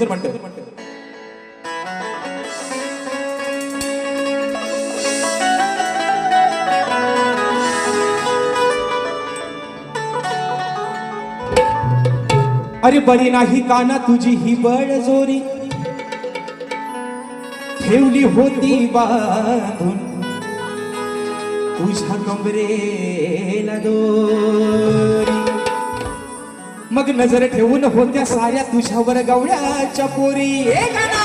सुंदर म्हणतो. अरे बरी नाही काना तुझी ही बळजोरी, ठेवली होती बांधून तुझ्या कमरेला दोरी. मग नजर ठेवून होत्या साऱ्या तुझ्यावर गवळ्याच्या पोरी. ए काना,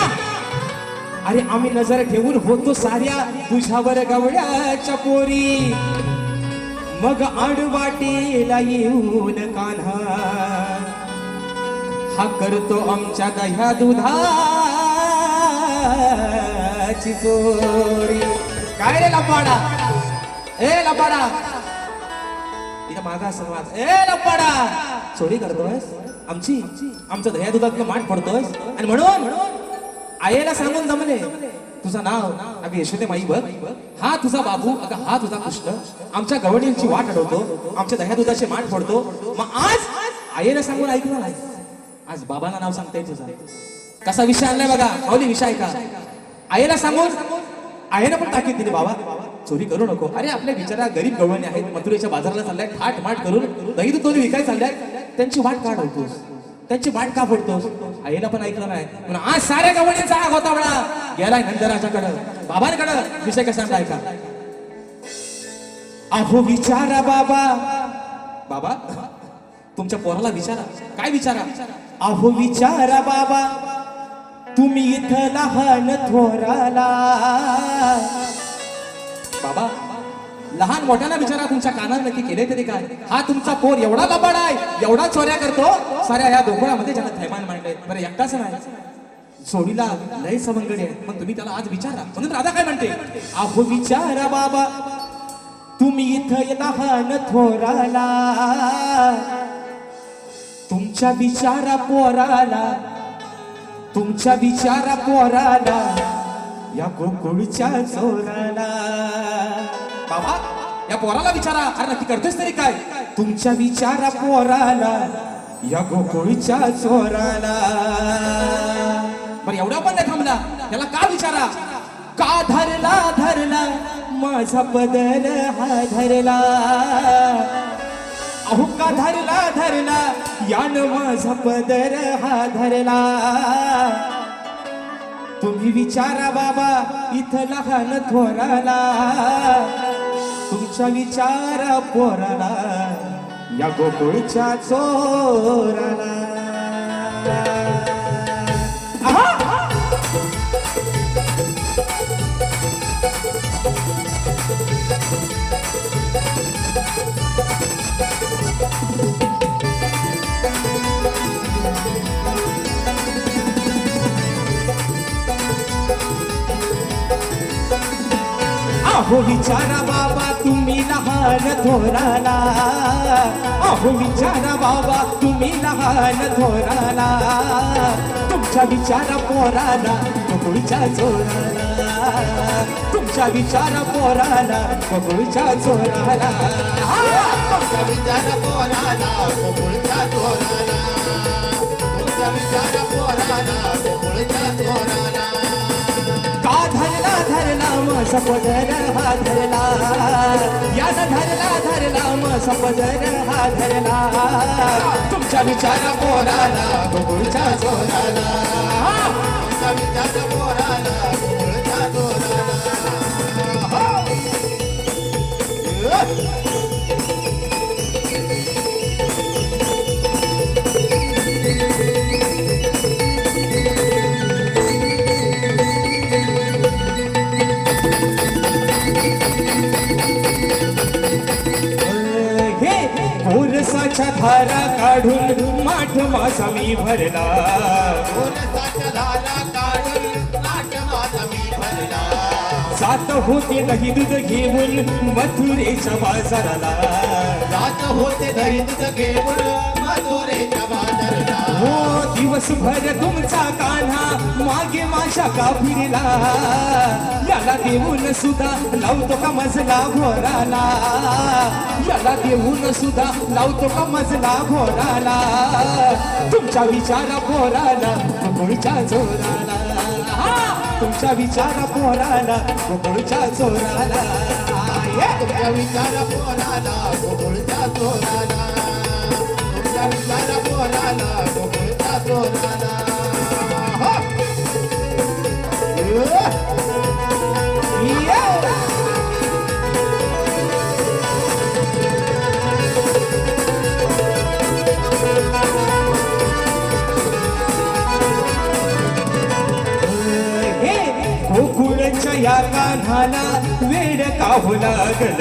अरे आम्ही नजर ठेवून होतो साऱ्या तुझ्यावर गवळ्याच्या पोरी. मग आडवाटेला येऊन कान्हा हा करतो आमच्या दह्या दुधाची चोरी. काय रे लपाडा, ए लपाडा, इथं मागा समाज. ए लपाडा, चोरी करतोयस आमची, आमचं दह्या दुधातलं माठ पडतोयस. आणि म्हणून आईला सांगून जमले तुझं नाव अगं यशोदे माई बघ, हा तुझा बाबू, अगं हा तुझा कृष्ण, आमच्या गवळींची वाट अडवतो, आमच्या दह्या दुधाचे माठ पडतो. मग आज आईला सांगून ऐकलं नाही, आज बाबांना नाव सांगताय तुझा. कसा विषय आणलाय बघा माऊली, विषय का आईला सांगून आईला पण ताकीद दिली, बाबा चोरी करू नको. अरे आपल्या बिचारा गरीब गवळणी आहेत, मथुरेच्या बाजाराला चाललाय, थाट माट करून दही दूध तोरी विकायला चाललाय, त्यांची वाट का अडवतोस, त्यांची वाट का फोडतोस. आईला पण ऐकलं नाही, म्हणून आज साऱ्या गवळणीचा आग होता बडा गेलाय नंदराजाकडं, बाबांकडं. विषय कसा आणलाय का, अहो विचारा बाबा, बाबा तुमच्या पोराला विचारा. काय विचारा, अहो विचारा बाबा तुम्ही इथं लहान थोराला. बाबा लहान मोठ्याला विचारा तुमच्या कानात नक्की केले तरी काय. हा तुमचा पोर एवढा लबाड आहे, एवढा चोऱ्या करतो, साऱ्या या गोकुळामध्ये ज्यांना थैमान मांडले, बरं एकटाच नाही, सोडीला लय सवंगडी आहे. मग तुम्ही त्याला आज विचारा. म्हणून राधा काय म्हणते, अहो विचारा बाबा तुम्ही इथं लहान थोराला, तुमच्या विचारा पोराला, तुमच्या विचारा पोराला, या गोकुळच्या चोराला. बाबा या पोराला विचारा, अरे नक्की करतोस तरी काय. तुमच्या विचारा पोराला, या गोकुळच्या चोराला. बरं एवढा पण नाही थांबला, त्याला का विचारा, का धरला धरला माझा पदर हा धरला. अहो का धरला धरला यान माझा पदर हा धरला. तुम्ही विचारा बाबा इथं लहान थोराला, तुमच्या विचारा पोराला, या गोकुळच्या चोराला. अहो विचारा बाबा तुम्ही लहान थोराला, अहो विचारा बाबा तुम्ही लहान थोराला, तुमच्या विचारा पोराला, गोकुळच्या चोराला, तुमच्या विचारा पोराला, गोकुळच्या चोराला. तुमच्या विचारा पोराला, गोकुळच्या चोराला, तुमच्या विचारा पोराला, गोकुळच्या चोराला. का धरला धरला माझा पदर हा धरला, यानं धरला धरला माझा पदर हा धरला. तुमच्या विचारा पोराला, गोकुळच्या चोराला, तुमच्या विचारा पोराला, गोकुळच्या चोराला. गोरसाच्या धारा काढून माठ माझा मी भरला, गोरसाच्या धारा काढून माठ माझा मी भरला. जात होते दही दूध घेऊन मथुरेच्या बाजाराला, जात होते दही दूध घेऊन मथुरेच्या बाजाराला. हो दिवसभर तुमचा कान्हा मागे माझ्या का फिरला याला देऊन सुद्धा लावतो का मजला घोराला याला देऊन सुद्धा लावतो का मजला घोराला तुमच्या विचारा पोराला गोकुळच्या चोराला तुमच्या विचारा पोराला गोकुळच्या चोराला तुमच्या विचारा पोराला गोकुळच्या चोराला तुमच्या विचारा पोराला गोकुळच्या चोराला हो. गोकुळच्या या कान्हाला वेड काहू लागल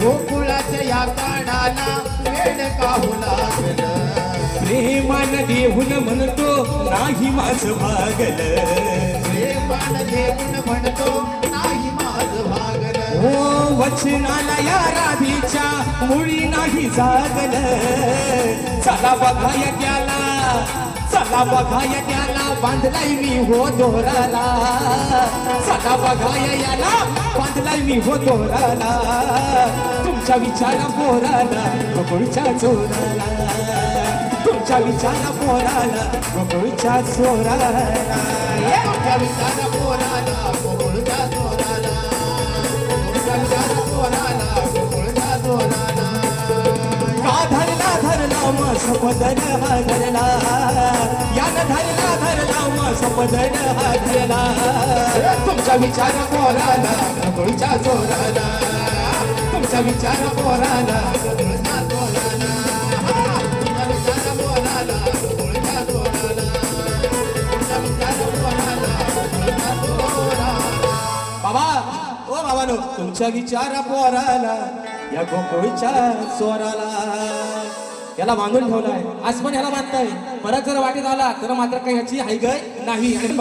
गोकुळाच्या या कानाला वेड काहू लागलं प्रेमान देऊन म्हणतो नाही माझं भागल प्रेमान देऊन म्हणतो नाही माझं भागलं हो वचनाला या राधीच्या मुळी नाही जागल चला बघाय त्याला चला बघाय त्याला बांधलाय मी हो दोराला चला बघाय याला बांधलाय मी हो दोराला तुमच्या विचारा पोराला गोकुळच्या चोराला तुमच्या विचारा पोराला गोकुळच्या चोराला तुमच्या विचारा पोराला गोकुळच्या चोराला तुमच्या विचारा पोराला गोकुळच्या चोराला का धरला मस पदन हा धरला यानं धरला मस पदन हा धरला तुमचा विचार पोराला गोकुळच्या चोराला तुमचा विचार पोराला गोकुळच्या चोराला तुमच्या विचारा पोराला गोकुळच्या चोराला तुमच्या विचारा पोराला गोकुळच्या चोराला बाबा ओ बाबानो तुमच्या विचारा पोराला या गोकुळच्या चोराला याला बांधून ठेवलाय आज पण याला बांधताय परत जर वाटेत आला तर मात्र काही याची हाय गय नाही आणि